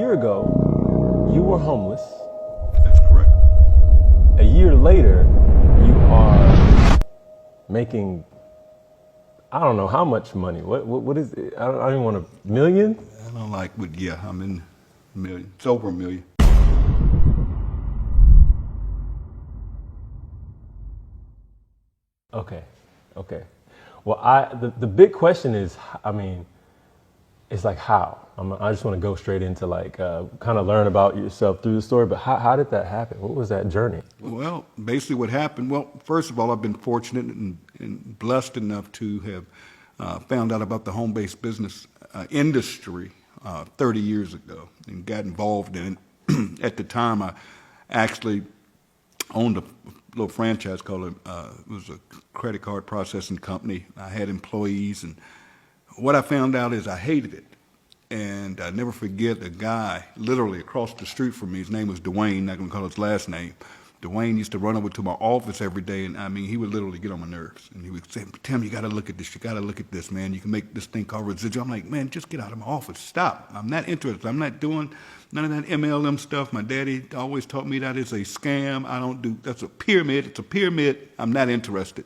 year ago, you were homeless. That's correct. A year later, you are making, I don't know how much money. What is it? I don't even want a million? I don't like, but yeah, I'm in a million. It's over a million. Okay. Well, the big question is, I mean, it's like how? I just want to go straight into like kind of learn about yourself through the story. But how did that happen? What was that journey? Well, basically what happened, well, first of all, I've been fortunate and blessed enough to have found out about the home-based business industry 30 years ago and got involved in it. At the time, I actually owned a little franchise called, it was a credit card processing company. I had employees, and what I found out is I hated it. And I never forget a guy literally across the street from me. His name was Dwayne, not going to call his last name. Dwayne used to run over to my office every day, and I mean, he would literally get on my nerves. And he would say, Tim, you got to look at this. You got to look at this, man. You can make this thing called residual. I'm like, man, just get out of my office. Stop. I'm not interested. I'm not doing none of that MLM stuff. My daddy always taught me that it's a scam. I don't do, that's a pyramid. It's a pyramid. I'm not interested.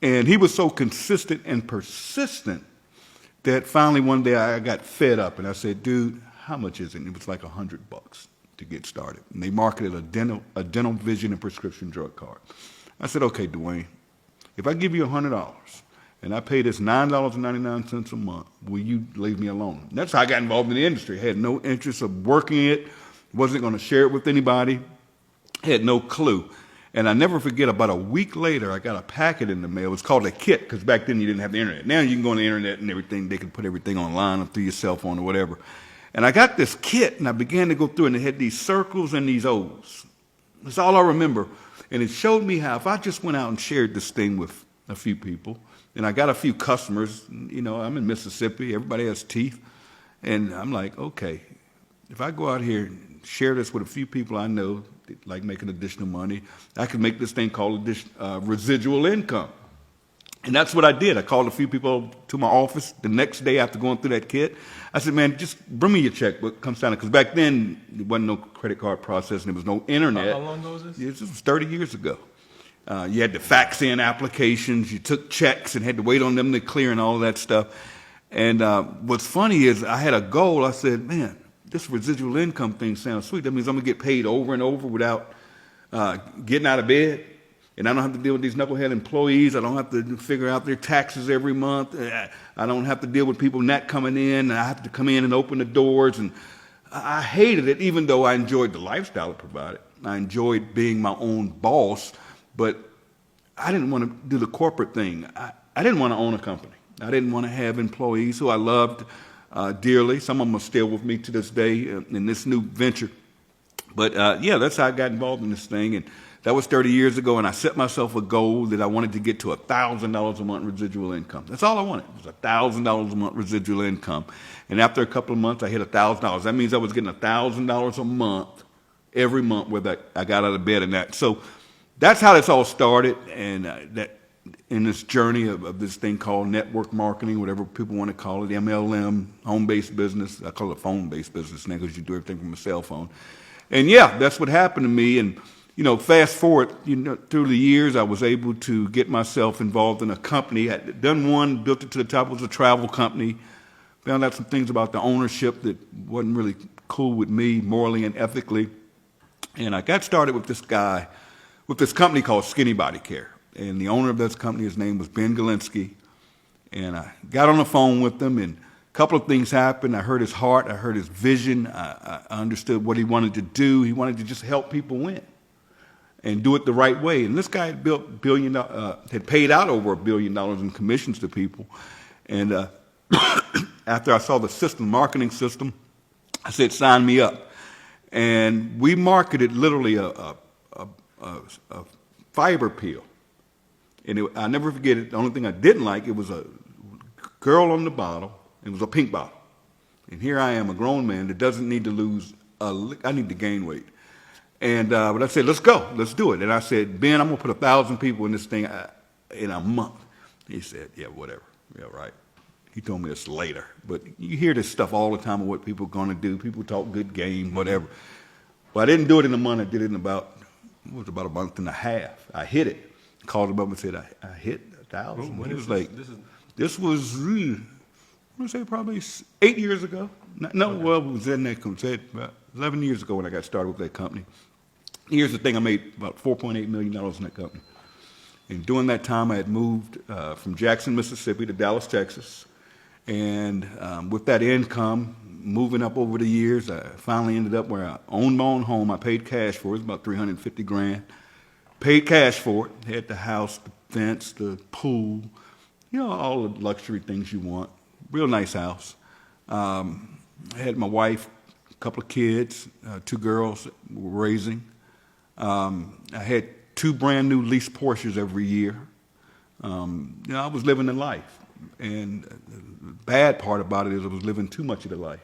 And he was so consistent and persistent that finally one day I got fed up, and I said, dude, how much is it? And it was like $100 to get started. And they marketed a dental vision and prescription drug card. I said, okay, Dwayne, if I give you $100 and I pay this $9.99 a month, will you leave me alone? And that's how I got involved in the industry. I had no interest of working it, wasn't going to share it with anybody, had no clue. And I never forget, about a week later, I got a packet in the mail. It was called a kit, because back then you didn't have the internet. Now you can go on the internet and everything. They can put everything online or through your cell phone or whatever. And I got this kit, and I began to go through it, and it had these circles and these O's. That's all I remember. And it showed me how if I just went out and shared this thing with a few people, and I got a few customers, you know, I'm in Mississippi. Everybody has teeth. And I'm like, okay, if I go out here and share this with a few people I know, like making additional money, I could make this thing called residual income. And that's what I did. I called a few people to my office the next day after going through that kit. I said, man, just bring me your checkbook, comes down, because back then there wasn't no credit card processing, there was no internet. How long ago was this? This was 30 years ago. You had to fax in applications, you took checks and had to wait on them to clear and all of that stuff. And what's funny is I had a goal. I said, man, this residual income thing sounds sweet. That means I'm going to get paid over and over without getting out of bed. And I don't have to deal with these knucklehead employees. I don't have to figure out their taxes every month. I don't have to deal with people not coming in. I have to come in and open the doors. And I hated it, even though I enjoyed the lifestyle it provided. I enjoyed being my own boss, but I didn't want to do the corporate thing. I didn't want to own a company. I didn't want to have employees who I loved dearly. Some of them are still with me to this day in this new venture. But yeah, that's how I got involved in this thing. And that was 30 years ago, and I set myself a goal that I wanted to get to $1,000 a month residual income. That's all I wanted, was $1,000 a month residual income. And after a couple of months, I hit $1,000. That means I was getting $1,000 a month every month whether I got out of bed and that. So that's how this all started, and that in this journey of this thing called network marketing, whatever people want to call it, MLM, home-based business. I call it phone-based business now because you do everything from a cell phone. And yeah, that's what happened to me. And you know, fast forward, you know, through the years, I was able to get myself involved in a company. I had done one, built it to the top. It was a travel company. Found out some things about the ownership that wasn't really cool with me morally and ethically. And I got started with this guy, with this company called Skinny Body Care. And the owner of this company, his name was Ben Galinsky. And I got on the phone with him, and a couple of things happened. I heard his heart. I heard his vision. I understood what he wanted to do. He wanted to just help people win and do it the right way. And this guy had had paid out over $1 billion in commissions to people. And after I saw the system, marketing system, I said, sign me up. And we marketed literally a fiber peel. And I never forget it. The only thing I didn't like, it was a girl on the bottle. It was a pink bottle. And here I am, a grown man that doesn't need to lose I need to gain weight. And but I said, let's go, let's do it. And I said, Ben, I'm going to put 1,000 people in this thing in a month. He said, yeah, whatever. Yeah, right. He told me this later. But you hear this stuff all the time of what people are going to do. People talk good game, whatever. Well, I didn't do it in a month. I did it in about a month and a half. I hit it. Called him up and said, I hit 1,000. He was like, this was, I'm going to say probably 8 years ago. No, okay. Well, it was in that company. About 11 years ago when I got started with that company. Here's the thing, I made about $4.8 million in that company. And during that time, I had moved from Jackson, Mississippi to Dallas, Texas. And with that income, moving up over the years, I finally ended up where I owned my own home. I paid cash for it. It was about $350,000. Paid cash for it. Had the house, the fence, the pool, all the luxury things you want. Real nice house. I had my wife, a couple of kids, 2 girls that we were raising. I had 2 brand new leased Porsches every year. I was living the life. And the bad part about it is I was living too much of the life.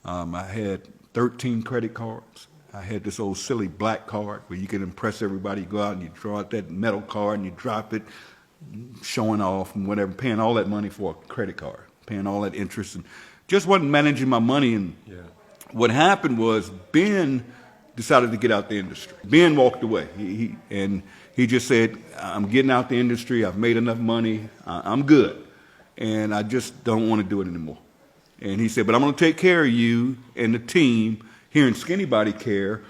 I had 13 credit cards. I had this old silly black card where you can impress everybody. You go out and you draw out that metal card and you drop it, showing off and whatever, paying all that money for a credit card, paying all that interest, and just wasn't managing my money. And what happened was Ben decided to get out the industry. Ben walked away. He just said, I'm getting out the industry. I've made enough money. I'm good. And I just don't want to do it anymore. And he said, but I'm going to take care of you and the team here in Skinny Body Care,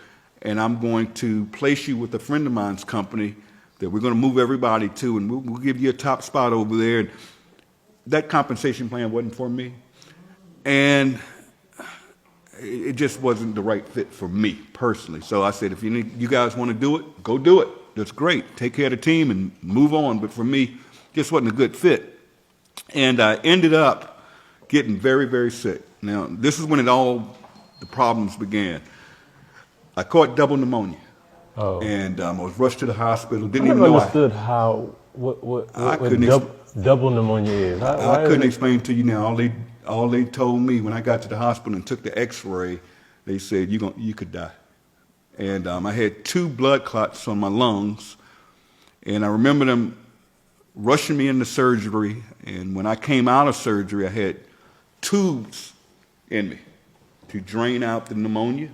and I'm going to place you with a friend of mine's company that we're going to move everybody to, and we'll give you a top spot over there. And that compensation plan wasn't for me. And it just wasn't the right fit for me personally. So I said, if you guys want to do it, go do it. That's great. Take care of the team and move on. But for me, just wasn't a good fit. And I ended up getting very, very sick. Now, this is when the problems began. I caught double pneumonia. Oh. And I was rushed to the hospital. Didn't even know. I understood what double pneumonia is. I couldn't explain to you now. All they told me when I got to the hospital and took the X-ray, they said you could die. And I had 2 blood clots on my lungs, and I remember them rushing me into surgery. And when I came out of surgery, I had tubes in me to drain out the pneumonia.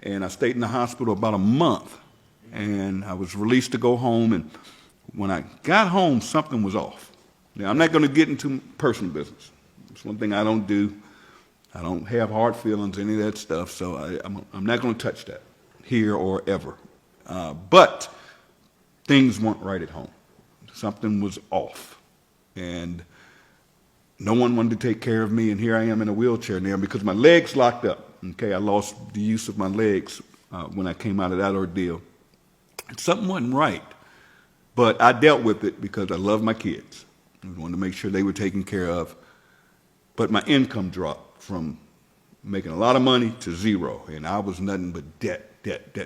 And I stayed in the hospital about a month, and I was released to go home. And when I got home, something was off. Now, I'm not going to get into personal business. It's one thing I don't do. I don't have hard feelings, any of that stuff, so I'm not going to touch that here or ever. But things weren't right at home. Something was off. And no one wanted to take care of me, and here I am in a wheelchair now because my legs locked up. Okay, I lost the use of my legs when I came out of that ordeal. Something wasn't right, but I dealt with it because I love my kids. I wanted to make sure they were taken care of. But my income dropped from making a lot of money to zero, and I was nothing but debt.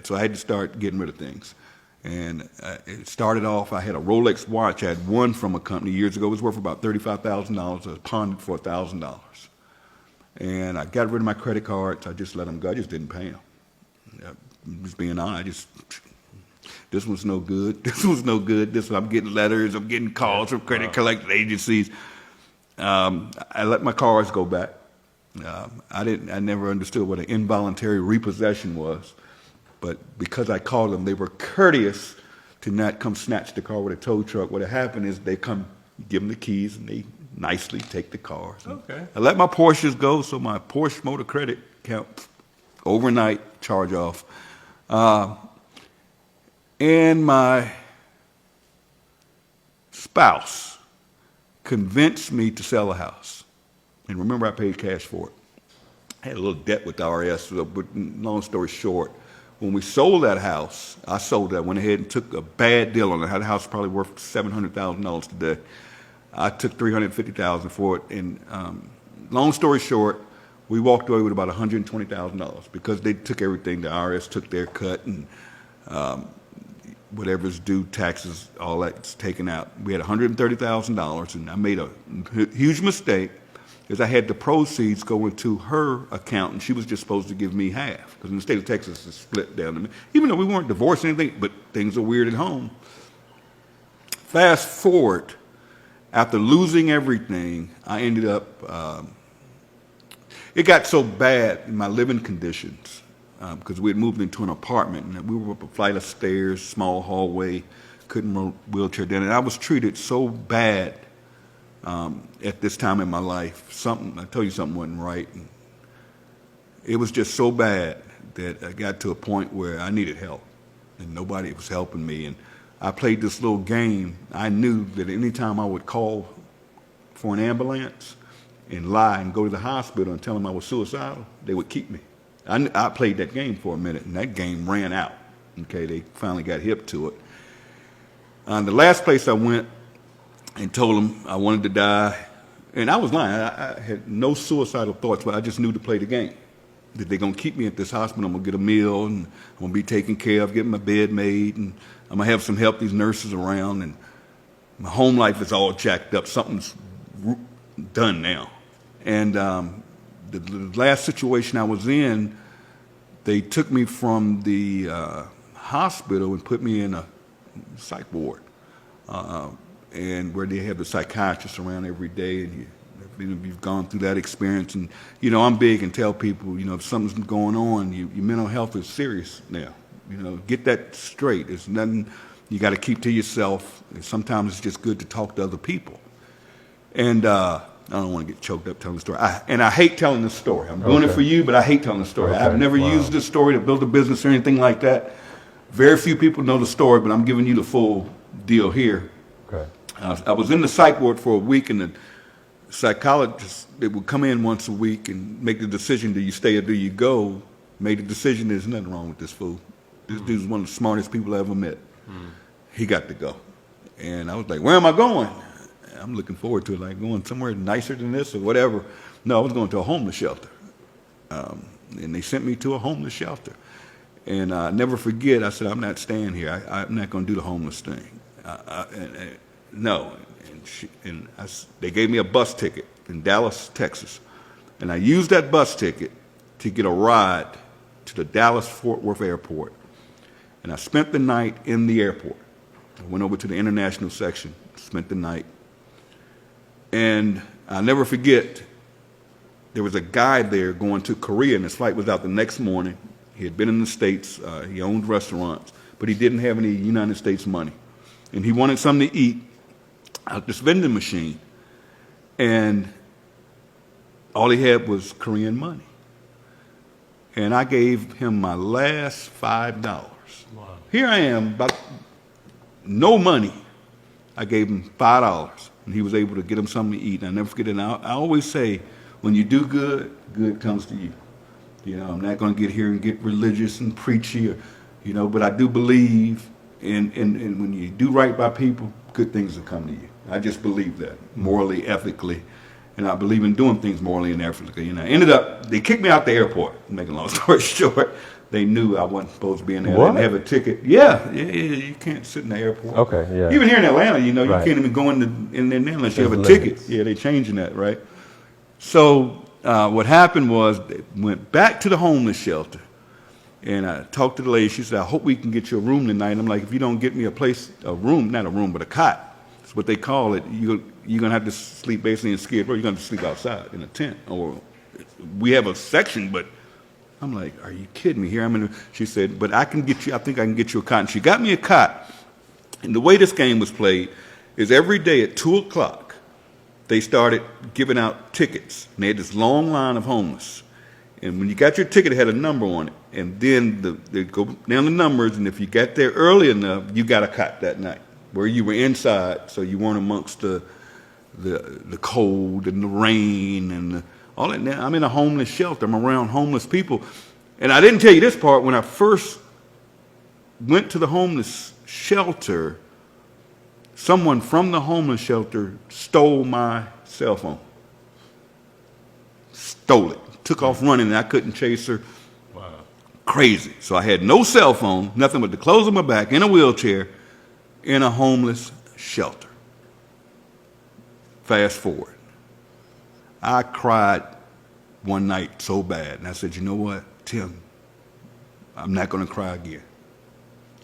So I had to start getting rid of things. And it started off, I had a Rolex watch. I had one from a company years ago. It was worth about $35,000. I pawned it for $1,000. And I got rid of my credit cards. I just let them go. I just didn't pay them. Just being honest, this was no good. This was no good. I'm getting letters. I'm getting calls from credit collection agencies. I let my cars go back. I never understood what an involuntary repossession was. But because I called them, they were courteous to not come snatch the car with a tow truck. What had happened is they come, give them the keys, and they nicely take the cars. Okay. I let my Porsches go, so my Porsche motor credit account overnight charge off. And my spouse convinced me to sell a house. And remember, I paid cash for it. I had a little debt with the IRS, but long story short, when we sold that house, I sold that, went ahead and took a bad deal on it. The house was probably worth $700,000 today. I took $350,000 for it, and long story short, we walked away with about $120,000 because they took everything. The IRS took their cut, and whatever's due, taxes, all that's taken out. We had $130,000, and I made a huge mistake because I had the proceeds go into her account, and she was just supposed to give me half because in the state of Texas, it's split down to me. Even though we weren't divorced or anything, but things are weird at home. Fast forward, After losing everything, I ended up, it got so bad in my living conditions, because we had moved into an apartment, and we were up a flight of stairs, small hallway, couldn't roll wheelchair down, and I was treated so bad at this time in my life. I tell you something wasn't right. And it was just so bad that I got to a point where I needed help, and nobody was helping me. And I played this little game. I knew that any time I would call for an ambulance and lie and go to the hospital and tell them I was suicidal, they would keep me. I played that game for a minute, and that game ran out. Okay, they finally got hip to it. The last place I went and told them I wanted to die, and I was lying. I had no suicidal thoughts, but I just knew to play the game. That they're going to keep me at this hospital. I'm going to get a meal, and I'm going to be taken care of, getting my bed made, and I'm going to have some help, these nurses around, and my home life is all jacked up. Something's done now. And the last situation I was in, they took me from the hospital and put me in a psych ward, and where they have the psychiatrists around every day, and you've gone through that experience. And I'm big and tell people, if something's going on, your mental health is serious now. Get that straight. It's nothing you got to keep to yourself. And sometimes it's just good to talk to other people. And I don't want to get choked up telling the story. I hate telling the story. I'm doing it for you, but I hate telling the story. Okay. I've never used this story to build a business or anything like that. Very few people know the story, but I'm giving you the full deal here. Okay. I was in the psych ward for a week, and the psychologist, they would come in once a week and make the decision, do you stay or do you go? Made the decision, there's nothing wrong with this fool. This dude's one of the smartest people I ever met. He got to go. And I was like, where am I going? I'm looking forward to it, like going somewhere nicer than this or whatever. No, I was going to a homeless shelter. And they sent me to a homeless shelter. And I never forget, I said, I'm not staying here. I'm not going to do the homeless thing. No. They gave me a bus ticket in Dallas, Texas. And I used that bus ticket to get a ride to the Dallas-Fort Worth airport. And I spent the night in the airport. I went over to the international section, spent the night. And I'll never forget, there was a guy there going to Korea, and his flight was out the next morning. He had been in the States. He owned restaurants, but he didn't have any United States money. And he wanted something to eat at this vending machine. And all he had was Korean money. And I gave him my last $5. Wow. Here I am, about no money. I gave him $5, and he was able to get him something to eat. And I never forget it. And I always say, when you do good, good comes to you. I'm not going to get here and get religious and preachy, but I do believe in when you do right by people, good things will come to you. I just believe that, morally, ethically. And I believe in doing things morally and ethically. They kicked me out the airport, making a long story short. They knew I wasn't supposed to be in there. What? I didn't have a ticket. Yeah, you can't sit in the airport. Okay, yeah. Even here in Atlanta, you Right. can't even go in there unless you have a There's ticket. limits. Yeah, they're changing that, right? So what happened was they went back to the homeless shelter, and I talked to the lady. She said, I hope we can get you a room tonight. I'm like, if you don't get me a room, not a room, but a cot, that's what they call it, you're going to have to sleep basically in Skid Row. You're going to sleep outside in a tent. Or we have a section, but I'm like, are you kidding me? She said, but I think I can get you a cot. And she got me a cot. And the way this game was played is every day at 2 o'clock, they started giving out tickets. And they had this long line of homeless. And when you got your ticket, it had a number on it. And then they go down the numbers, and if you got there early enough, you got a cot that night, where you were inside, so you weren't amongst the cold and the rain and all that. Now, I'm in a homeless shelter. I'm around homeless people. And I didn't tell you this part. When I first went to the homeless shelter, someone from the homeless shelter stole my cell phone. Stole it. Took off running, and I couldn't chase her. Wow. Crazy. So I had no cell phone, nothing but the clothes on my back, in a wheelchair, in a homeless shelter. Fast forward. I cried one night so bad, and I said, you know what, Tim, I'm not going to cry again,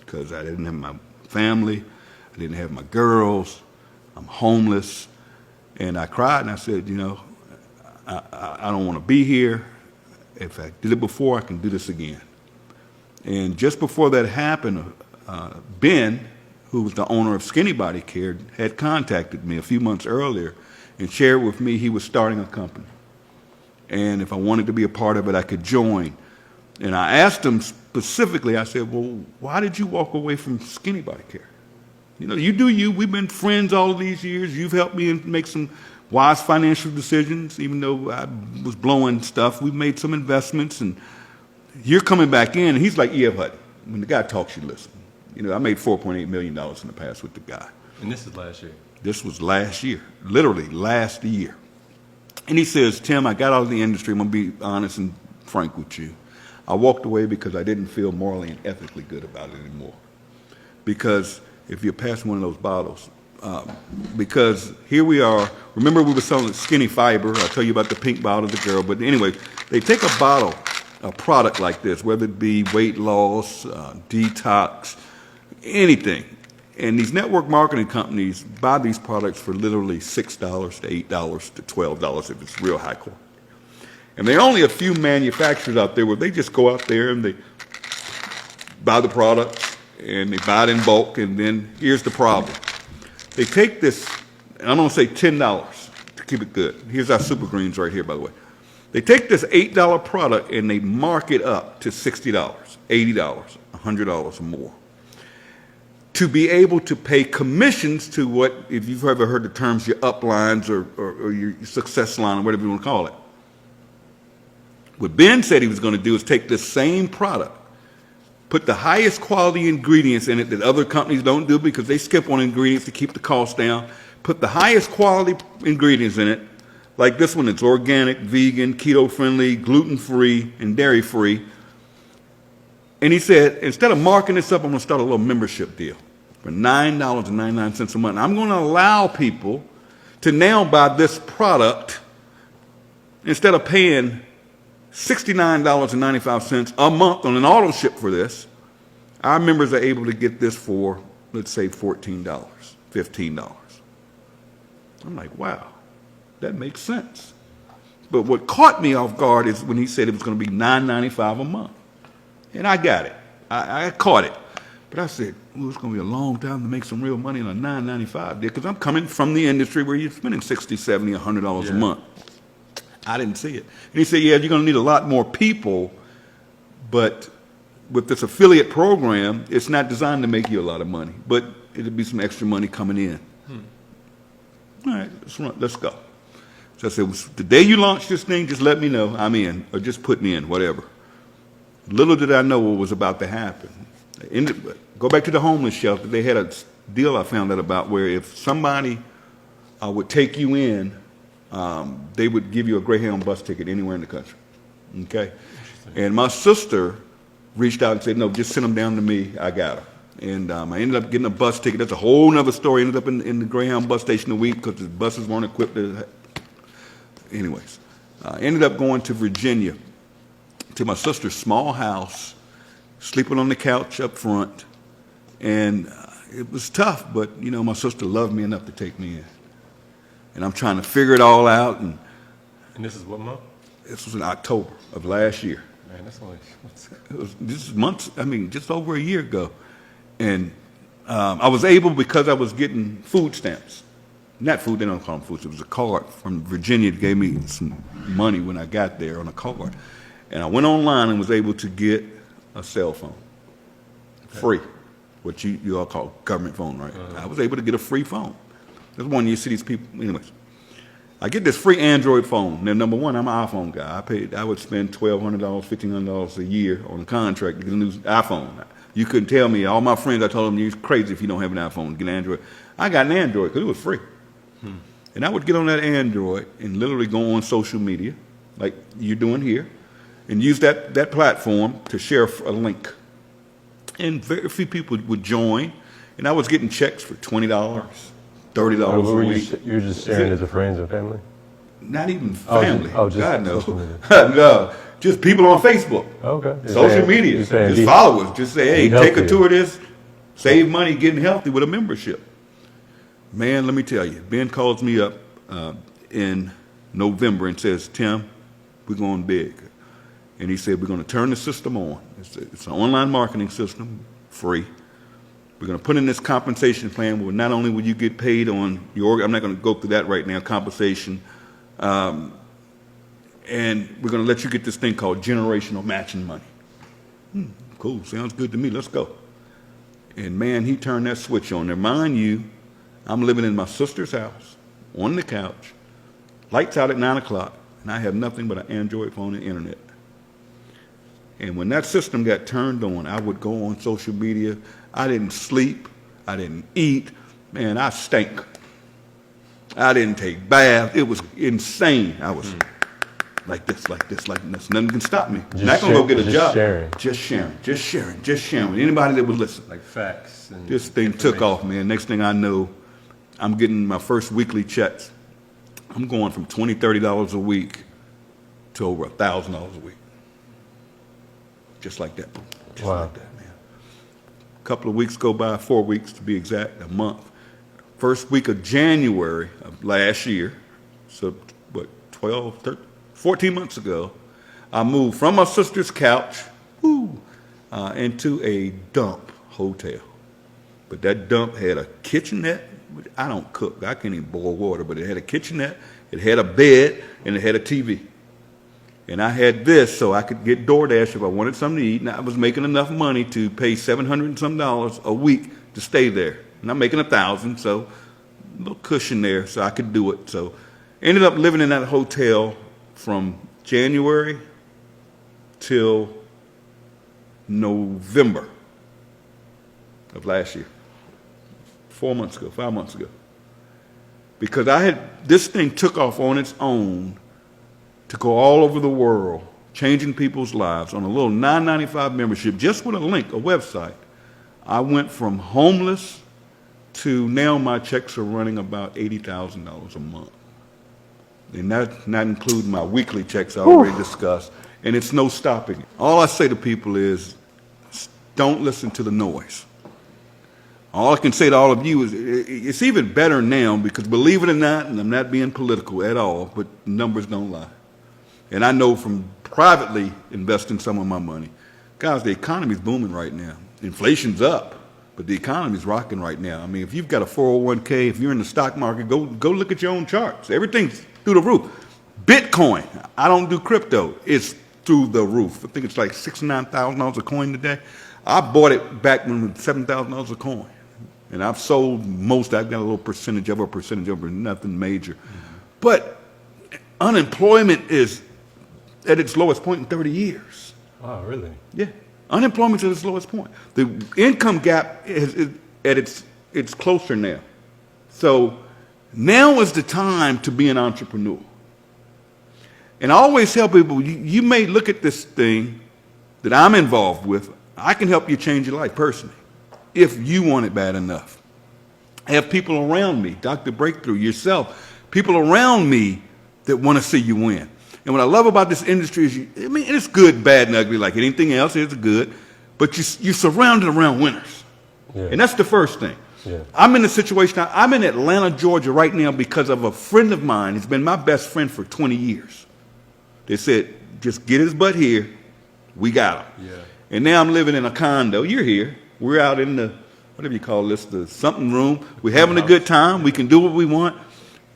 because I didn't have my family, I didn't have my girls, I'm homeless, And I cried and I said, you know, I don't want to be here. If I did it before, I can do this again. And just before that happened, Ben, who was the owner of Skinny Body Care, had contacted me a few months earlier and shared with me he was starting a company. And if I wanted to be a part of it, I could join. And I asked him specifically, I said, well, why did you walk away from Skinny Body Care? You know, you do you. We've been friends all of these years. You've helped me make some wise financial decisions, even though I was blowing stuff. We've made some investments, and you're coming back in. And he's like E.F. Hutton. When the guy talks, you listen. You know, I made $4.8 million in the past with the guy. And this is last year? This was last year, literally last year. And he says, Tim, I got out of the industry. I'm going to be honest and frank with you. I walked away because I didn't feel morally and ethically good about it anymore. Because if you're passing one of those bottles, because here we are. Remember, we were selling Skinny Fiber. I'll tell you about the pink bottle, the girl. But anyway, they take a bottle, a product like this, whether it be weight loss, detox, anything. And these network marketing companies buy these products for literally $6 to $8 to $12 if it's real high quality. And there are only a few manufacturers out there where they just go out there and they buy the products and they buy it in bulk. And then here's the problem. They take this, and I'm going to say $10 to keep it good. Here's our Super Greens right here, by the way. They take this $8 product and they mark it up to $60, $80, $100 or more, to be able to pay commissions to what, if you've ever heard the terms, your uplines or your success line or whatever you want to call it. What Ben said he was going to do is take this same product, put the highest quality ingredients in it that other companies don't do because they skip on ingredients to keep the cost down, put the highest quality ingredients in it, like this one, it's organic, vegan, keto-friendly, gluten-free, and dairy-free. And he said, instead of marking this up, I'm going to start a little membership deal for $9.99 a month. I'm going to allow people to now buy this product instead of paying $69.95 a month on an auto ship for this. Our members are able to get this for, let's say, $14, $15. I'm like, wow, that makes sense. But what caught me off guard is when he said it was going to be $9.95 a month. And I got it. I caught it. But I said, well, it's going to be a long time to make some real money on a $9.95 deal because I'm coming from the industry where you're spending $60, $70, $100 a month. I didn't see it. And he said, yeah, you're going to need a lot more people, but with this affiliate program, it's not designed to make you a lot of money, but it'll be some extra money coming in. All right, let's go. So I said, the day you launch this thing, just let me know I'm in, or just put me in, whatever. Little did I know what was about to happen. Go back to the homeless shelter. They had a deal I found out about where if somebody would take you in, they would give you a Greyhound bus ticket anywhere in the country. Okay? And my sister reached out and said, no, just send them down to me. I got her. And I ended up getting a bus ticket. That's a whole nother story. Ended up in the Greyhound bus station a week because the buses weren't equipped. Anyways, I ended up going to Virginia to my sister's small house, sleeping on the couch up front. And it was tough, but, you know, my sister loved me enough to take me in. And I'm trying to figure it all out. And this is what month? This was in October of last year. Man, that's only... This is months, I mean, just over a year ago. And I was able, because I was getting food stamps. Not food, they don't call them food. It was a card from Virginia that gave me some money when I got there on a card. And I went online and was able to get a cell phone. Free. What you all call government phone, right? I was able to get a free phone. That's one you see these people. Anyways, I get this free Android phone. Now, number one, I'm an iPhone guy. I would spend $1,200, $1,500 a year on a contract to get a new iPhone. You couldn't tell me. All my friends, I told them, you're crazy if you don't have an iPhone, get an Android. I got an Android because it was free. And I would get on that Android and literally go on social media, like you're doing here, and use that platform to share a link. And very few people would join. And I was getting checks for $20, $30 a week. You were just sharing it to friends and family? Not even family. Just God, no. social media. No. Just people on Facebook. Okay. Social media. Just followers. Just say, hey, take a tour of this. Save money getting healthy with a membership. Man, let me tell you. Ben calls me up in November and says, Tim, we're going big. And he said, we're going to turn the system on. It's an online marketing system, free. We're going to put in this compensation plan where not only will you get paid on your, I'm not going to go through that right now, compensation, and we're going to let you get this thing called generational matching money. Cool, sounds good to me, let's go. And man, he turned that switch on there. Mind you, I'm living in my sister's house, on the couch, lights out at 9 o'clock, and I have nothing but an Android phone and internet. And when that system got turned on, I would go on social media. I didn't sleep, I didn't eat, man, I stank. I didn't take baths, it was insane. I was like this. Nothing can stop me. Not gonna go get a job. Just sharing with anybody that would listen. Like facts. And this thing took off, man. Next thing I know, I'm getting my first weekly checks. I'm going from $20, $30 a week to over $1,000 a week. Just like that. Just like that, man. A couple of weeks go by, 4 weeks to be exact, a month. First week of January of last year, so what, 12, 13, 14 months ago, I moved from my sister's couch into a dump hotel. But that dump had a kitchenette. I don't cook. I can't even boil water, but it had a kitchenette, it had a bed, and it had a TV. And I had this so I could get DoorDash if I wanted something to eat, and I was making enough money to pay $700 and some a week to stay there. And I'm making $1,000, so a little cushion there so I could do it. So ended up living in that hotel from January till November of last year. 4 months ago, 5 months ago. Because this thing took off on its own to go all over the world, changing people's lives on a little $9.95 membership, just with a link, a website. I went from homeless to now my checks are running about $80,000 a month. And that's not including my weekly checks I already discussed. And it's no stopping it. All I say to people is, don't listen to the noise. All I can say to all of you is, it's even better now because believe it or not, and I'm not being political at all, but numbers don't lie. And I know from privately investing some of my money, guys, the economy's booming right now. Inflation's up, but the economy's rocking right now. I mean, if you've got a 401k, if you're in the stock market, go look at your own charts. Everything's through the roof. Bitcoin, I don't do crypto. It's through the roof. I think it's like $69,000 a coin today. I bought it back when it was $7,000 a coin. And I've sold most. I've got a little percentage of it, nothing major. But unemployment is at its lowest point in 30 years. Wow, really? Yeah. Unemployment's at its lowest point. The income gap is at it's closer now. So now is the time to be an entrepreneur. And I always tell people, you may look at this thing that I'm involved with. I can help you change your life personally if you want it bad enough. I have people around me, Dr. Breakthrough, yourself, people around me that want to see you win. And what I love about this industry is, it's good, bad, and ugly like anything else. It's good. But you're surrounded around winners. Yeah. And that's the first thing. Yeah. I'm in a situation, I'm in Atlanta, Georgia right now because of a friend of mine. He's been my best friend for 20 years. They said, just get his butt here. We got him. Yeah. And now I'm living in a condo. You're here. We're out in the, whatever you call this, the something room. We're having a good time. We can do what we want.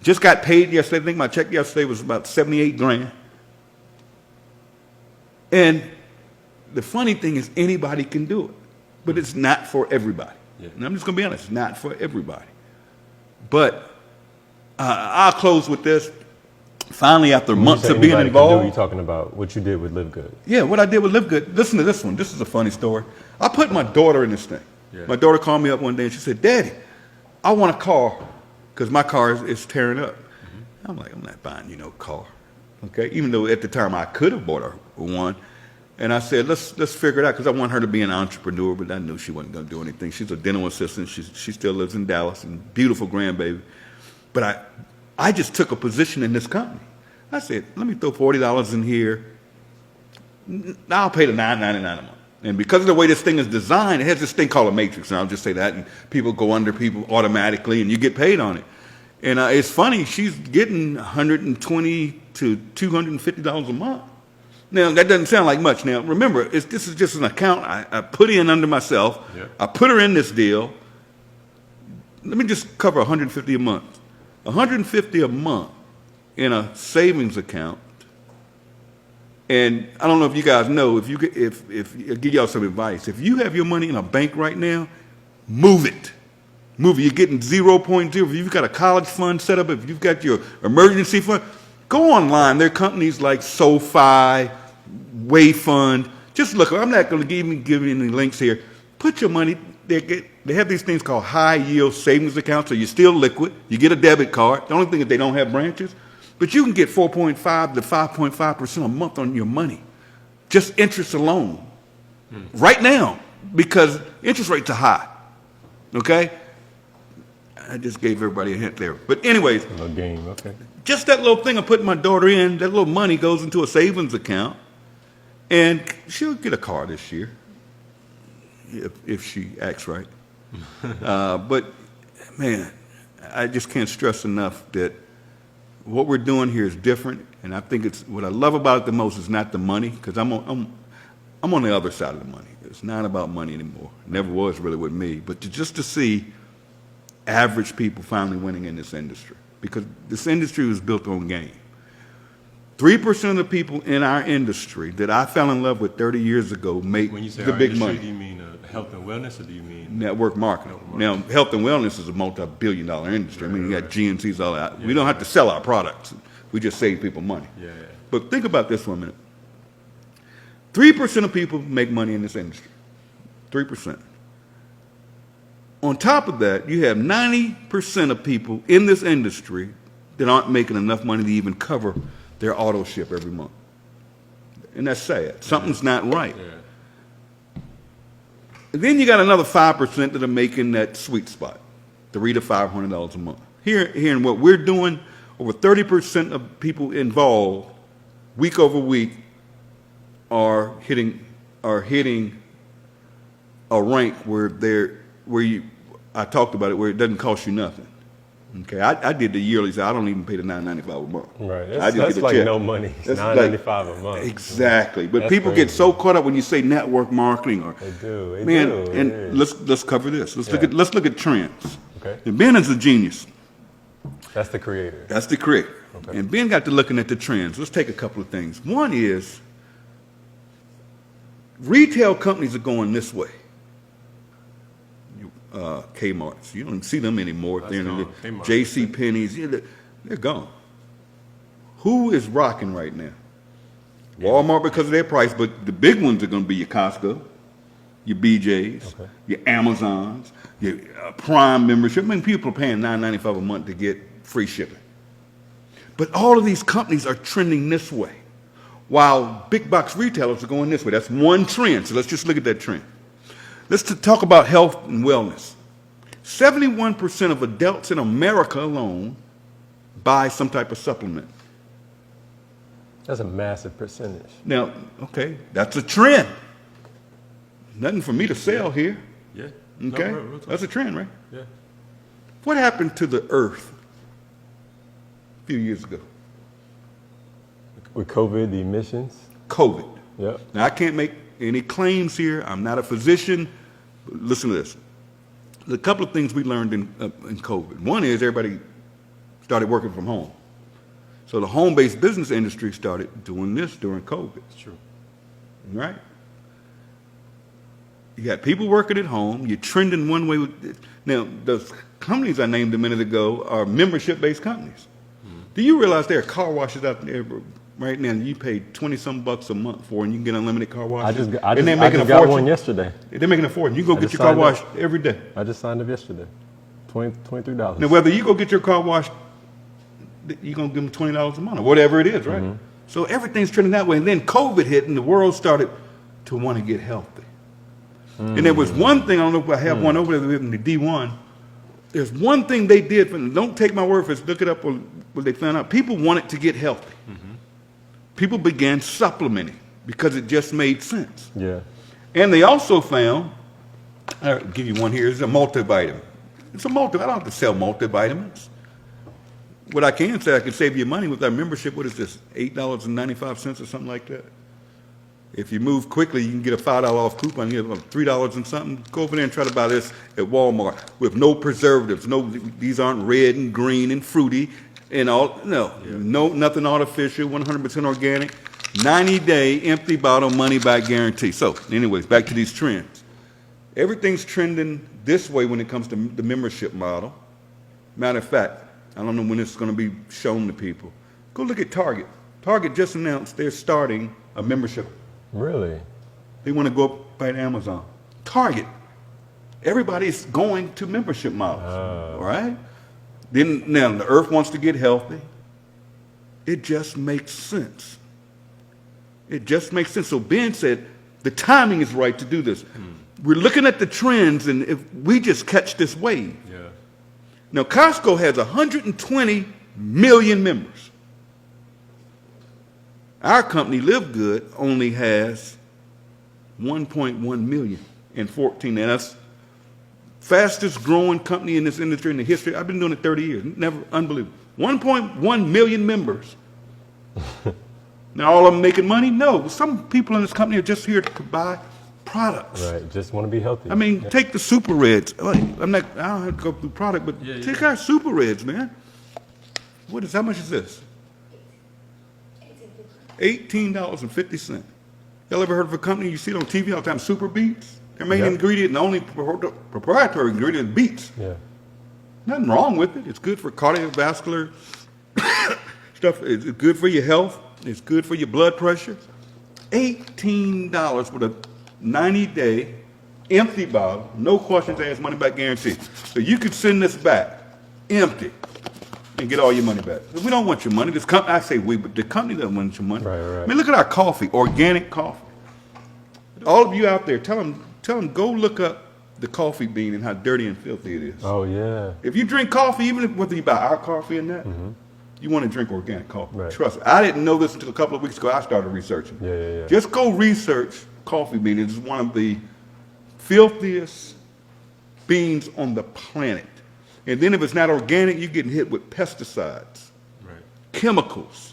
Just got paid yesterday. I think my check yesterday was about $78,000. And the funny thing is anybody can do it, but it's not for everybody. Yeah. And I'm just going to be honest, it's not for everybody. But I'll close with this. Finally, after months of being involved. You're talking about what you did with LiveGood. Yeah, what I did with LiveGood. Listen to this one. This is a funny story. I put my daughter in this thing. Yeah. My daughter called me up one day and she said, Daddy, I want a car because my car is tearing up. Mm-hmm. I'm like, I'm not buying you no car. Okay, even though at the time I could have bought her one. And I said, let's figure it out because I want her to be an entrepreneur, but I knew she wasn't going to do anything. She's a dental assistant. She still lives in Dallas, and beautiful grandbaby. But I just took a position in this company. I said, let me throw $40 in here. I'll pay the $9.99 a month. And because of the way this thing is designed, it has this thing called a matrix, and I'll just say that, and people go under people automatically, and you get paid on it. And it's funny, she's getting $120 to $250 a month. Now, that doesn't sound like much. Now, remember, this is just an account I put in under myself. Yep. I put her in this deal. Let me just cover $150 a month. $150 a month in a savings account. And I don't know if you guys know, if I'll give y'all some advice. If you have your money in a bank right now, move it. Move it. You're getting 0.0. If you've got a college fund set up, if you've got your emergency fund, go online. There are companies like SoFi, Wayfund. Just look. I'm not going to give you any links here. Put your money. They have these things called high yield savings accounts, so you're still liquid. You get a debit card. The only thing is they don't have branches. But you can get 4.5 to 5.5% a month on your money, just interest alone, right now, because interest rates are high. Okay, I just gave everybody a hint there. But anyways, No game. Okay. just that little thing I put my daughter in, that little money goes into a savings account, and she'll get a car this year if she acts right. But man, I just can't stress enough that what we're doing here is different, and I think it's what I love about it the most is not the money, because I'm on the other side of the money. It's not about money anymore. It never was really with me, but just to see average people finally winning in this industry, because this industry was built on game. 3% of the people in our industry that I fell in love with 30 years ago make When you say the our big industry, money. do you mean health and wellness, or do you mean Network marketing. Now, health and wellness is a multi-billion-dollar industry. I mean, you got GNCs all out. We don't have to sell our products. We just save people money. Yeah. But think about this for a minute. 3% of people make money in this industry. 3%. On top of that, you have 90% of people in this industry that aren't making enough money to even cover their auto ship every month. And that's sad. Something's not right. Yeah. And then you got another 5% that are making that sweet spot, $300 to $500 a month. Here in what we're doing, over 30% of people involved, week over week, are hitting a rank I talked about it, where it doesn't cost you nothing. Okay, I did the yearly, so I don't even pay the $9.95 a month. Right. I just That's get a like check. no money. It's That's $9.95 a month. Exactly. But That's people get crazy. so caught up when you say network marketing, or They do. They man, do. and It is. let's cover this. Let's look at trends. Okay. And Ben is a genius. That's the creator. That's the creator. Okay. And Ben got to looking at the trends. Let's take a couple of things. One is retail companies are going this way. Kmart's, you don't see them anymore. That's They're in the gone. Kmart. J.C. Penney's, they're gone. Who is rocking right now? Walmart because of their price, but the big ones are going to be your Costco, your BJ's, Okay. your Amazons, your Prime membership. I mean, people are paying $9.95 a month to get free shipping. But all of these companies are trending this way, while big box retailers are going this way. That's one trend. So let's just look at that trend. Let's talk about health and wellness. 71% of adults in America alone buy some type of supplement. That's a massive percentage. Now, okay, that's a trend. Nothing for me to sell here. Yeah. Okay, No, real talk. that's a trend, right? Yeah. What happened to the earth a few years ago? With COVID, the emissions. COVID. Yep. Now, I can't make any claims here. I'm not a physician. But listen to this. There's a couple of things we learned in COVID. One is everybody started working from home. So the home-based business industry started doing this during COVID. It's true. Right? You got people working at home. You're trending one way. Now, those companies I named a minute ago are membership-based companies. Do you realize there are car washes out there right now you pay $20-some a month for, and you can get unlimited car washes? I And they're just making a got fortune. one yesterday. They're making a fortune. You go I get just your car signed up. washed every day. I just signed up yesterday. $23. Now, whether you go get your car washed, you're going to give them $20 a month or whatever it is, right? Mm-hmm. So everything's trending that way. And then COVID hit, and the world started to want to get healthy. And there was one thing, I don't know if I have one over there in the D1. There's one thing they did, don't take my word for it, look it up what they found out. People wanted to get healthy. People began supplementing because it just made sense. Yeah. And they also found, I'll give you one here, it's a multivitamin. It's a multivitamin. I don't have to sell multivitamins. What I can say, I can save you money with our membership. What is this, $8.95 or something like that? If you move quickly, you can get a $5 off coupon. You get $3 and something. Go over there and try to buy this at Walmart with no preservatives. No, these aren't red and green and fruity and all. No, nothing artificial. 100% organic. 90-day empty bottle money back guarantee. So, anyways, back to these trends. Everything's trending this way when it comes to the membership model. Matter of fact, I don't know when it's going to be shown to people. Go look at Target. Target just announced they're starting a membership. Really? They want to go up by Amazon. Target. Everybody's going to membership models, all right? Then now the earth wants to get healthy. It just makes sense. It just makes sense. So Ben said the timing is right to do this. We're looking at the trends, and if we just catch this wave. Yeah. Now Costco has 120 million members. Our company, LiveGood, only has 1.1 million in 14. And that's fastest growing company in this industry in the history. I've been doing it 30 years. Never, unbelievable. 1.1 million members. Now, all of them making money? No. Some people in this company are just here to buy products. Right. Just want to be healthy. I mean, take the Super Reds. I don't have to go through product, but take our Super Reds, man. How much is this? $18.50. Y'all ever heard of a company you see it on TV all the time, Super Beets? Their main ingredient and the only proprietary ingredient is beets. Yeah. Nothing wrong with it. It's good for cardiovascular stuff. It's good for your health. It's good for your blood pressure. $18 with a 90-day empty bottle, no questions asked, money back guarantee. So you could send this back empty and get all your money back. We don't want your money. This company, I say we, but the company doesn't want your money. Right. I mean, look at our coffee, organic coffee. All of you out there, tell them, go look up the coffee bean and how dirty and filthy it is. Oh, yeah. If you drink coffee, even whether you buy our coffee or not, you want to drink organic coffee. Right. Trust me. I didn't know this until a couple of weeks ago. I started researching. Yeah. Just go research coffee bean. It's one of the filthiest beans on the planet. And then if it's not organic, you're getting hit with pesticides. Right. Chemicals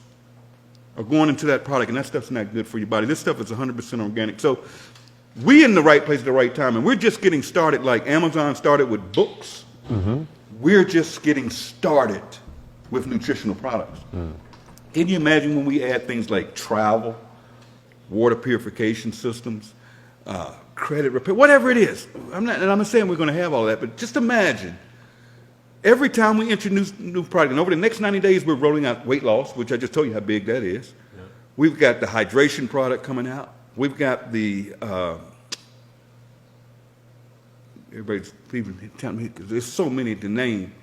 are going into that product, and that stuff's not good for your body. This stuff is 100% organic. So we're in the right place at the right time, and we're just getting started like Amazon started with books. We're just getting started with nutritional products. Can you imagine when we add things like travel, water purification systems, credit repair, whatever it is? I'm not saying we're going to have all that, but just imagine every time we introduce new product, and over the next 90 days, we're rolling out weight loss, which I just told you how big that is. Yeah. We've got the hydration product coming out. We've got the, everybody's even telling me, because there's so many to name.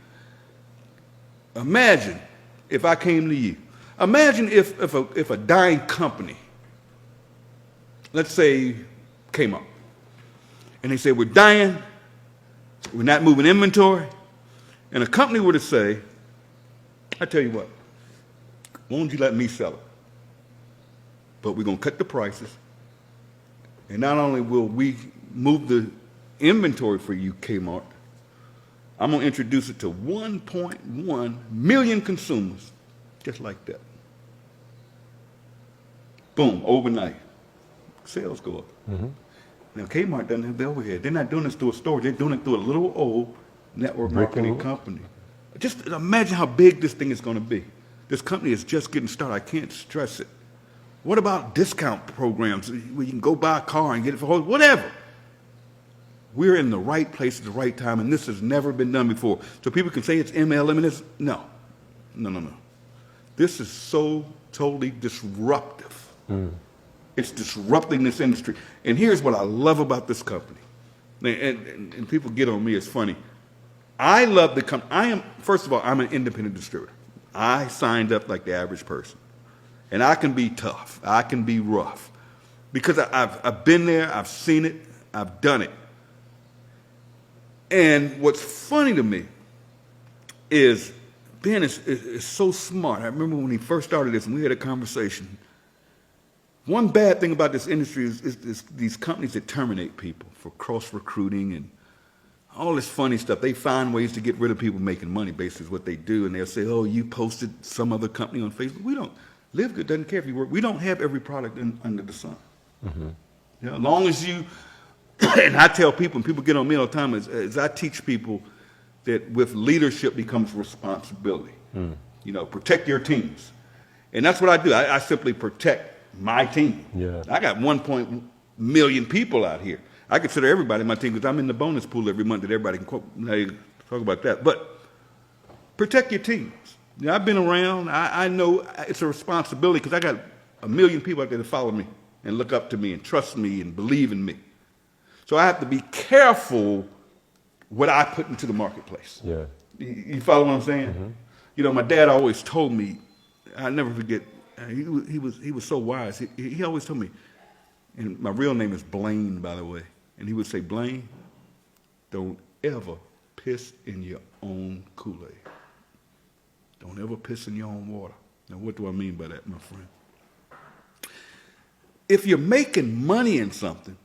Imagine if I came to you. Imagine if a dying company, let's say came up, and they said, we're dying, we're not moving inventory, and a company were to say, I tell you what, why don't you let me sell it? But we're going to cut the prices, and not only will we move the inventory for you, Kmart, I'm going to introduce it to 1.1 million consumers, just like that. Boom, overnight. Sales go up. Now, Kmart doesn't have the overhead. They're not doing this through a store. They're doing it through a little old network marketing company. Just imagine how big this thing is going to be. This company is just getting started. I can't stress it. What about discount programs where you can go buy a car and get it for whatever? We're in the right place at the right time, and this has never been done before. So people can say it's MLM, and it's no. This is so totally disruptive. It's disrupting this industry. And here's what I love about this company. And people get on me, it's funny. I love the company. First of all, I'm an independent distributor. I signed up like the average person. And I can be tough. I can be rough. Because I've been there, I've seen it, I've done it. And what's funny to me is Ben is so smart. I remember when he first started this and we had a conversation. One bad thing about this industry is these companies that terminate people for cross-recruiting and all this funny stuff. They find ways to get rid of people making money, basically is what they do. And they'll say, oh, you posted some other company on Facebook. We don't. LiveGood doesn't care if you work. We don't have every product under the sun. Mm-hmm. You know, as long as you, and I tell people, and people get on me all the time, as I teach people that with leadership becomes responsibility. Mm. You know, protect your teams. And that's what I do. I simply protect my team. Yeah. I got 1 million people out here. I consider everybody my team because I'm in the bonus pool every month that everybody can quote. Talk about that. But protect your teams. You know, I've been around. I know it's a responsibility because I got 1 million people out there that follow me and look up to me and trust me and believe in me. So I have to be careful what I put into the marketplace. Yeah. You follow what I'm saying? Mm-hmm. You know, my dad always told me, I'll never forget, he was so wise. He always told me, and my real name is Blaine, by the way, and he would say, Blaine, don't ever piss in your own Kool-Aid. Don't ever piss in your own water. Now, what do I mean by that, my friend? If you're making money in something,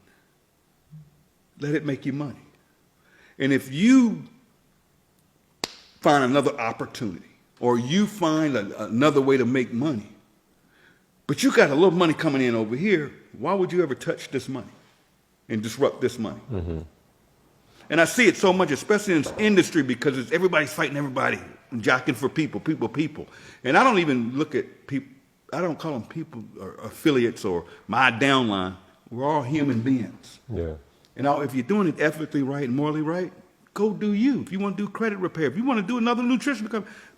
let it make you money. And if you find another opportunity or you find another way to make money, but you got a little money coming in over here, why would you ever touch this money and disrupt this money? Mm-hmm. And I see it so much, especially in this industry, because everybody's fighting everybody, jockeying for people. And I don't even look at people, I don't call them people or affiliates or my downline. We're all human beings. Yeah. And if you're doing it ethically right and morally right, go do you. If you want to do credit repair, if you want to do another nutrition,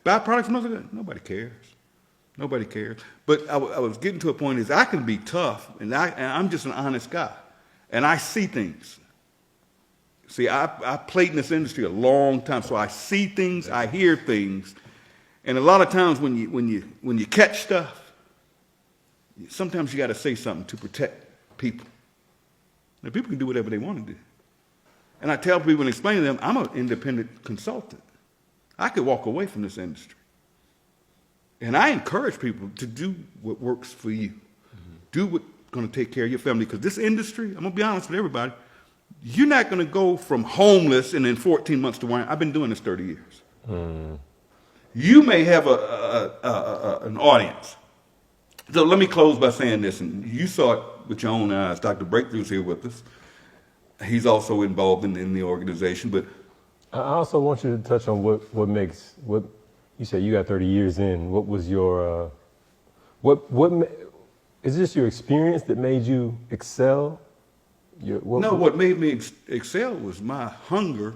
buy products from other guys, nobody cares. Nobody cares. But I was getting to a point is I can be tough, and I'm just an honest guy. And I see things. See, I played in this industry a long time, so I see things, I hear things. And a lot of times when you catch stuff, sometimes you got to say something to protect people. Now, people can do whatever they want to do. And I tell people and explain to them, I'm an independent consultant. I could walk away from this industry. And I encourage people to do what works for you. Mm-hmm. Do what's going to take care of your family. Because this industry, I'm going to be honest with everybody, you're not going to go from homeless and in 14 months to wine. I've been doing this 30 years. Mm. You may have an audience. So let me close by saying this, and you saw it with your own eyes. Dr. Breakthrough's here with us. He's also involved in the organization. But I also want you to touch on what makes you said you got 30 years in. What was your is this your experience that made you excel? What made me excel was my hunger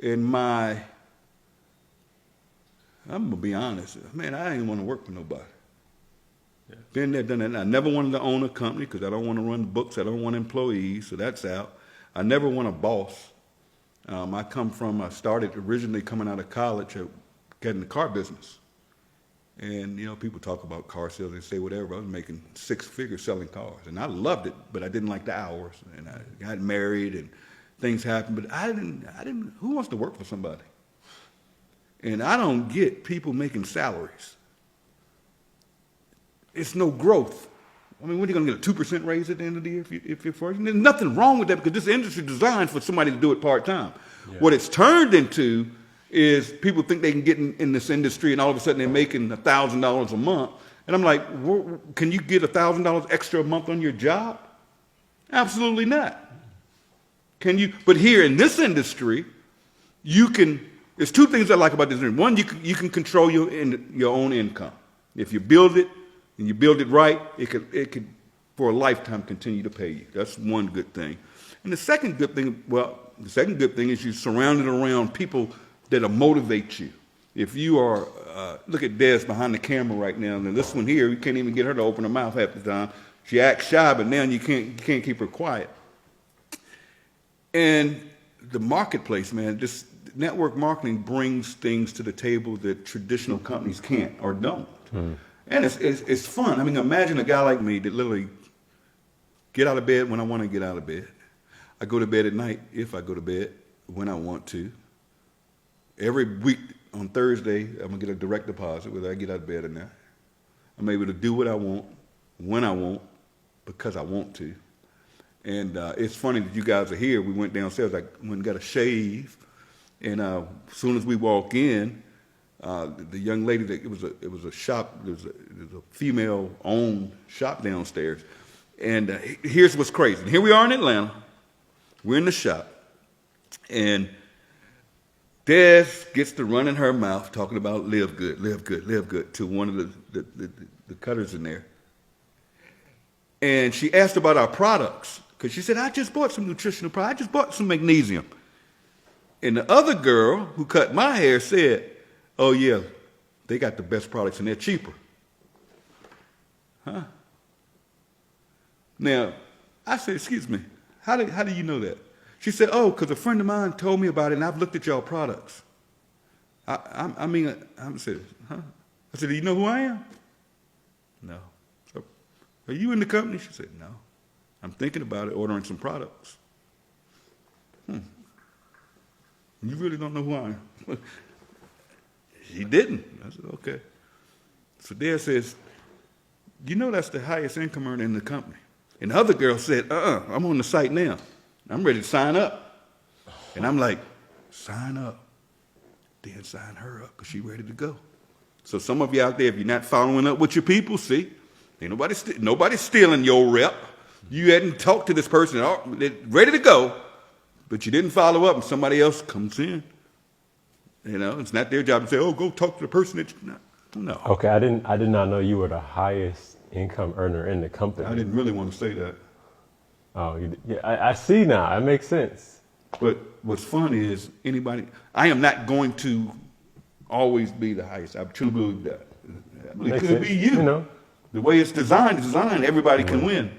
and I'm gonna be honest, man, I didn't want to work for nobody. Yeah. Been there, done that. I never wanted to own a company because I don't want to run books. I don't want employees, so that's out. I never want a boss. I started originally coming out of college getting the car business. And, you know, people talk about car sales, they say whatever. I was making 6 figures selling cars. And I loved it, but I didn't like the hours. And I got married and things happened. But I didn't, who wants to work for somebody? And I don't get people making salaries. It's no growth. I mean, when are you going to get a 2% raise at the end of the year if you're first? There's nothing wrong with that because this industry is designed for somebody to do it part-time. Yeah. What it's turned into is people think they can get in this industry and all of a sudden they're making $1,000 a month. And I'm like, can you get $1,000 extra a month on your job? Absolutely not. Can you? But here in this industry, you can, there's 2 things I like about this industry. One, you can control your own income. If you build it and you build it right, it could for a lifetime continue to pay you. That's one good thing. And the second good thing is you're surrounded around people that'll motivate you. If you are, look at Des behind the camera right now, and this one here, you can't even get her to open her mouth half the time. She acts shy, but now you can't keep her quiet. And the marketplace, man, just network marketing brings things to the table that traditional companies can't or don't. Mm. And it's fun. I mean, imagine a guy like me that literally get out of bed when I want to get out of bed. I go to bed at night if I go to bed when I want to. Every week on Thursday, I'm going to get a direct deposit, whether I get out of bed or not. I'm able to do what I want, when I want, because I want to. And it's funny that you guys are here. We went downstairs. I went and got a shave. And as soon as we walk in, the young lady, it was a shop, it was a female-owned shop downstairs. And here's what's crazy. And here we are in Atlanta. We're in the shop. And Des gets to run in her mouth talking about live good, live good, live good to one of the cutters in there. And she asked about our products because she said, I just bought some nutritional products. I just bought some magnesium. And the other girl who cut my hair said, oh, yeah, they got the best products and they're cheaper. Huh? Now, I said, excuse me, how do you know that? She said, oh, because a friend of mine told me about it and I've looked at y'all products. I said, huh? I said, do you know who I am? No. So, are you in the company? She said, no. I'm thinking about it, ordering some products. You really don't know who I am? She didn't. I said, okay. So Dad says, you know that's the highest income earner in the company. And the other girl said, I'm on the site now. I'm ready to sign up. And I'm like, sign up. Then sign her up because she's ready to go. So some of you out there, if you're not following up with your people, see, ain't nobody's stealing your rep. You hadn't talked to this person, they're ready to go, but you didn't follow up and somebody else comes in. You know, it's not their job to say, oh, go talk to the person that you're not. No. Okay, I did not know you were the highest income earner in the company. I didn't really want to say that. Oh, yeah, I see now. It makes sense. But what's funny is I am not going to always be the highest. I truly believe that. It could be you. know. The way it's designed, everybody can win.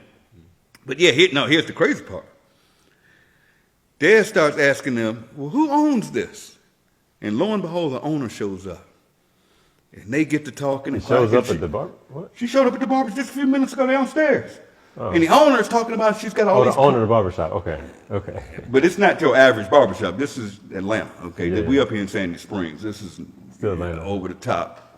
But yeah, here's the crazy part. Dad starts asking them, well, who owns this? And lo and behold, the owner shows up. And they get to talking. He shows up at the bar? What? She showed up at the barber just a few minutes ago downstairs. Oh. And the owner is talking about she's got all these... the owner of the barbershop. Okay. But it's not your average barbershop. This is Atlanta, okay? Yeah. We up here in Sandy Springs. This is still Atlanta. Over the top.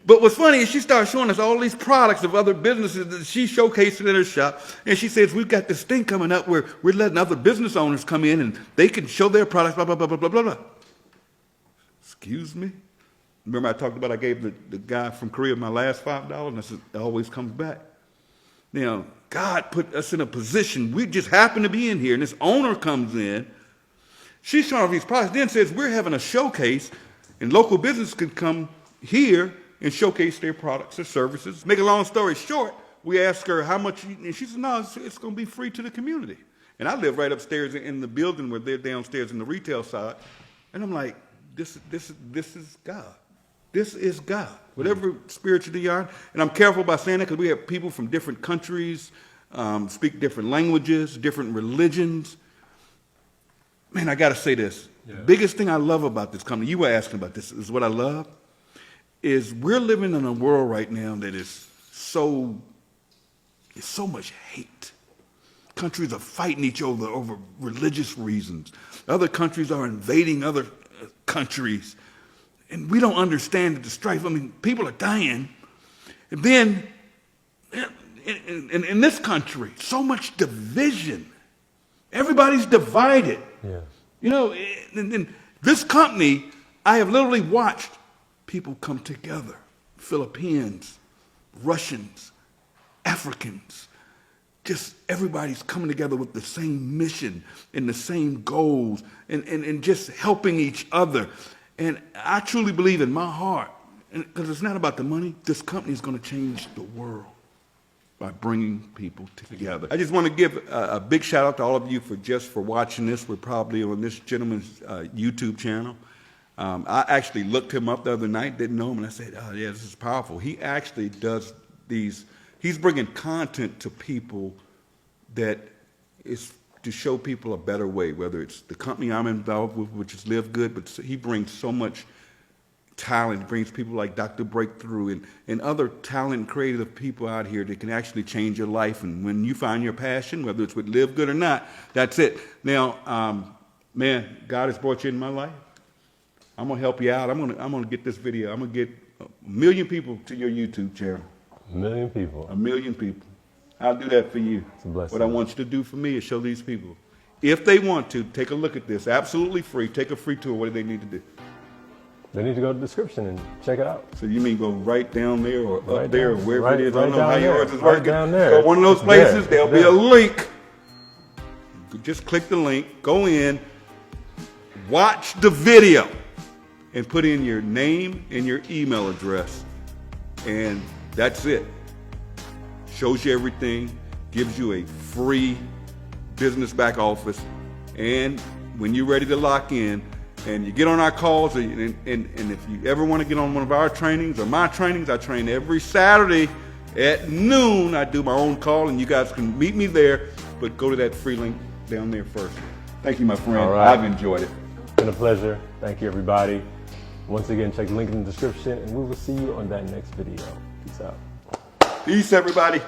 But what's funny is she starts showing us all these products of other businesses that she showcased in her shop. And she says, we've got this thing coming up where we're letting other business owners come in and they can show their products, blah, blah, blah, blah, blah, blah, blah. Excuse me? Remember I talked about I gave the guy from Korea my last $5 and I said, it always comes back. Now, God put us in a position, we just happen to be in here, and this owner comes in. She's showing off these products, then says we're having a showcase, and local business can come here and showcase their products or services. Make a long story short, we asked her how much, and she said, no, it's going to be free to the community. And I live right upstairs in the building where they're downstairs in the retail side, and I'm like, this is God. This is God, whatever spirituality you are. And I'm careful about saying that because we have people from different countries, speak different languages, different religions. Man, I got to say this. Yeah. The biggest thing I love about this company, you were asking about this, is what I love, is we're living in a world right now that is so much hate. Countries are fighting each other over religious reasons. Other countries are invading other countries. And we don't understand the strife. I mean, people are dying. And then, in this country, so much division. Everybody's divided. Yeah. You know, in this company, I have literally watched people come together. Philippines, Russians, Africans. Just everybody's coming together with the same mission and the same goals and just helping each other. And I truly believe in my heart, because it's not about the money, this company is going to change the world by bringing people together. I just want to give a big shout out to all of you for watching this. We're probably on this gentleman's YouTube channel. I actually looked him up the other night, didn't know him, and I said, oh yeah, this is powerful. He actually does he's bringing content to people that is to show people a better way, whether it's the company I'm involved with, which is Live Good, but he brings so much talent. He brings people like Dr. Breakthrough and other talent, creative people out here that can actually change your life. And when you find your passion, whether it's with Live Good or not, that's it. Now, man, God has brought you in my life. I'm gonna help you out. I'm gonna get this video. I'm gonna get 1 million people to your YouTube channel. 1 million people. 1 million people. I'll do that for you. It's a blessing. What I want you to do for me is show these people, if they want to, take a look at this. Absolutely free. Take a free tour. What do they need to do? They need to go to the description and check it out. So you mean go right down there or Right up there or down- wherever right- it is? I right don't know how down yours there. is Right working. down there. So one of those It's places, there. there'll be a link. Just click the link, go in, watch the video, and put in your name and your email address. And that's it. Shows you everything, gives you a free business back office. And when you're ready to lock in, and you get on our calls, and if you ever want to get on one of our trainings or my trainings, I train every Saturday at noon. I do my own call, and you guys can meet me there, but go to that free link down there first. Thank you, my friend. All right. I've enjoyed it. It's been a pleasure. Thank you, everybody. Once again, check the link in the description, and we will see you on that next video. Peace out. Peace, everybody.